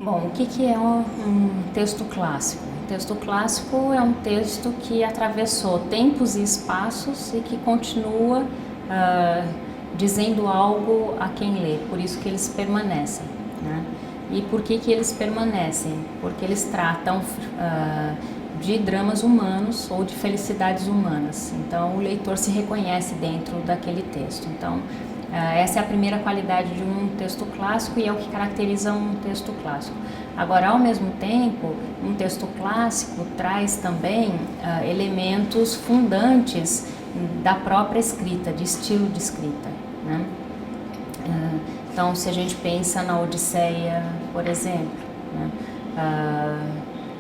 Bom, o que é um texto clássico? Um texto clássico é um texto que atravessou tempos e espaços e que continua dizendo algo a quem lê, por isso que eles permanecem, né? E por que eles permanecem? Porque eles tratam de dramas humanos ou de felicidades humanas, então o leitor se reconhece dentro daquele texto. Então, essa é a primeira qualidade de um texto clássico e é o que caracteriza um texto clássico. Agora, ao mesmo tempo, um texto clássico traz também elementos fundantes da própria escrita, de estilo de escrita, né? Então, se a gente pensa na Odisseia, por exemplo, né?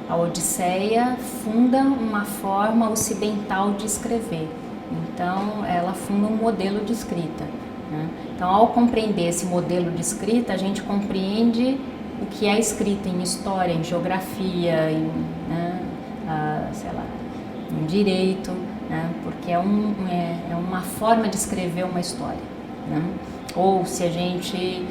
A Odisseia funda uma forma ocidental de escrever, então ela funda um modelo de escrita. Então, ao compreender esse modelo de escrita, a gente compreende o que é escrita em história, em geografia, sei lá, em direito, né? Porque é uma forma de escrever uma história, né? Ou se a gente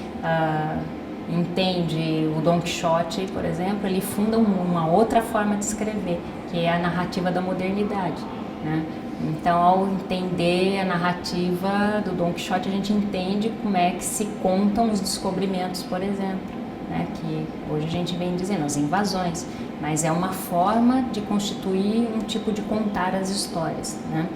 entende o Dom Quixote, por exemplo, ele funda uma outra forma de escrever, que é a narrativa da modernidade, né? Então, ao entender a narrativa do Dom Quixote, a gente entende como é que se contam os descobrimentos, por exemplo, né? Que hoje a gente vem dizendo, as invasões, mas é uma forma de constituir um tipo de contar as histórias, né?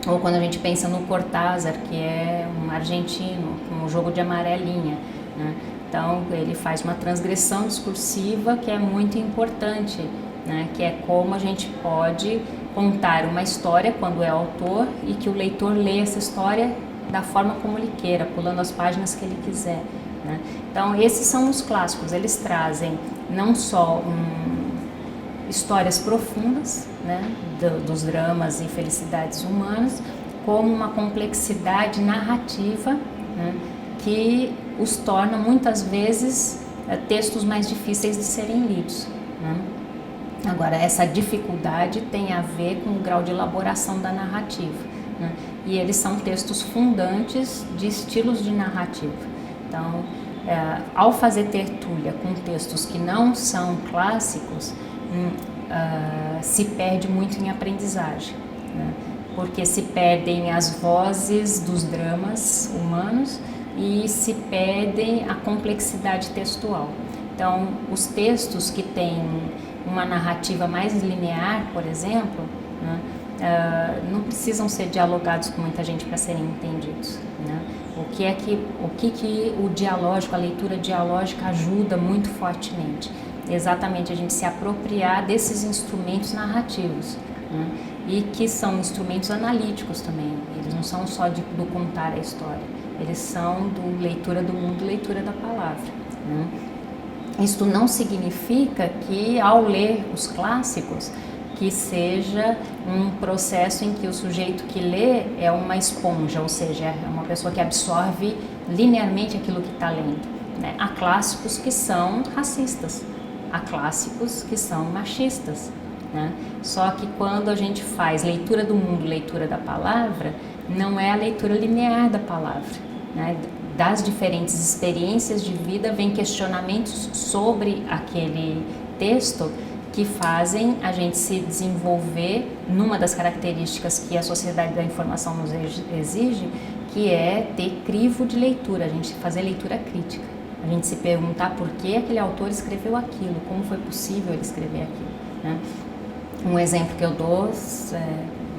Ou quando a gente pensa no Cortázar, que é um argentino, com o jogo de amarelinha, né? Então, ele faz uma transgressão discursiva que é muito importante, né? Que é como a gente pode contar uma história quando é autor e que o leitor lê essa história da forma como ele queira, pulando as páginas que ele quiser, né? Então, esses são os clássicos, eles trazem não só histórias profundas, né, dos dramas e felicidades humanas, como uma complexidade narrativa, né, que os torna muitas vezes textos mais difíceis de serem lidos, né? Agora, essa dificuldade tem a ver com o grau de elaboração da narrativa, né? E eles são textos fundantes de estilos de narrativa. Então, ao fazer tertúlia com textos que não são clássicos, se perde muito em aprendizagem, né? Porque se perdem as vozes dos dramas humanos e se perdem a complexidade textual. Então, os textos que têm uma narrativa mais linear, por exemplo, né, não precisam ser dialogados com muita gente para serem entendidos, né? O que o dialógico, a leitura dialógica ajuda muito fortemente? Exatamente a gente se apropriar desses instrumentos narrativos, né? E que são instrumentos analíticos também, eles não são só do contar a história, eles são do leitura do mundo, leitura da palavra, né? Isto não significa que ao ler os clássicos que seja um processo em que o sujeito que lê é uma esponja, ou seja, é uma pessoa que absorve linearmente aquilo que está lendo, né? Há clássicos que são racistas, há clássicos que são machistas, né? Só que quando a gente faz leitura do mundo, leitura da palavra, não é a leitura linear da palavra, né? Das diferentes experiências de vida vem questionamentos sobre aquele texto que fazem a gente se desenvolver numa das características que a sociedade da informação nos exige, que é ter crivo de leitura, a gente fazer leitura crítica, a gente se perguntar por que aquele autor escreveu aquilo, como foi possível ele escrever aquilo, né? Um exemplo que eu dou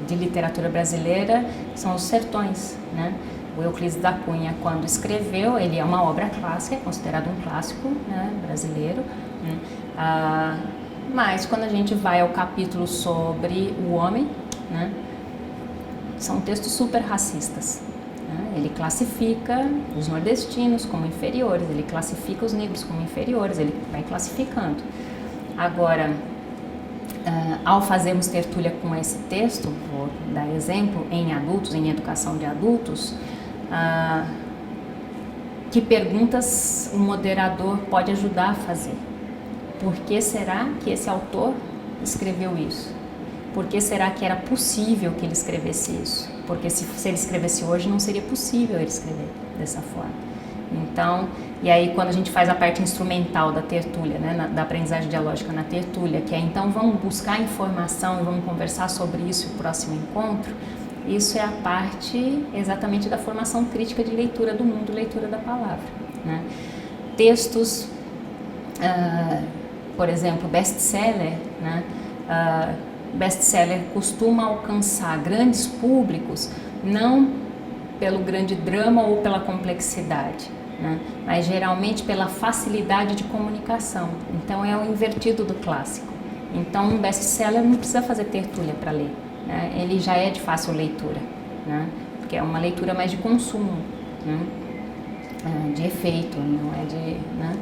de literatura brasileira são os Sertões, né? O Euclides da Cunha, quando escreveu, ele é uma obra clássica, é considerado um clássico, né, brasileiro, né? Mas quando a gente vai ao capítulo sobre o homem, né, são textos super racistas, né? Ele classifica os nordestinos como inferiores, ele classifica os negros como inferiores, ele vai classificando. Agora, ao fazermos tertúlia com esse texto, vou dar exemplo, em adultos, em educação de adultos, que perguntas o moderador pode ajudar a fazer? Por que será que esse autor escreveu isso? Por que será que era possível que ele escrevesse isso? Porque se ele escrevesse hoje, não seria possível ele escrever dessa forma. Então, e aí quando a gente faz a parte instrumental da tertúlia, né, da aprendizagem dialógica na tertúlia, que é então vamos buscar informação e vamos conversar sobre isso no próximo encontro, isso é a parte exatamente da formação crítica de leitura do mundo, leitura da palavra, né? Textos, por exemplo, best-seller, né? Best-seller costuma alcançar grandes públicos não pelo grande drama ou pela complexidade, né? Mas geralmente pela facilidade de comunicação. Então é o invertido do clássico. Então um best-seller não precisa fazer tertúlia para ler, né? Ele já é de fácil leitura, né? Porque é uma leitura mais de consumo, né? De efeito, não é de... Né?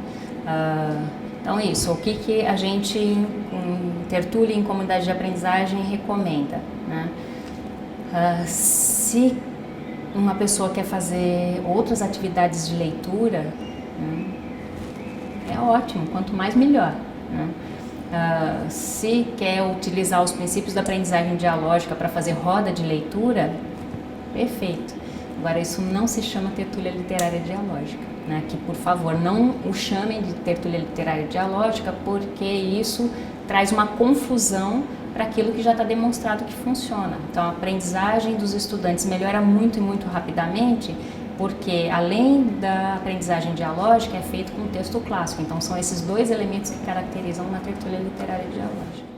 Então isso, o que a gente em tertúlia em comunidade de aprendizagem recomenda, né? Se uma pessoa quer fazer outras atividades de leitura, né, é ótimo, quanto mais melhor, né? Se quer utilizar os princípios da aprendizagem dialógica para fazer roda de leitura, perfeito. Agora, isso não se chama tertúlia literária dialógica, né? Que, por favor, não o chamem de tertúlia literária dialógica, porque isso traz uma confusão para aquilo que já está demonstrado que funciona. Então, a aprendizagem dos estudantes melhora muito e muito rapidamente, porque além da aprendizagem dialógica, é feito com texto clássico. Então, são esses dois elementos que caracterizam uma tertúlia literária dialógica.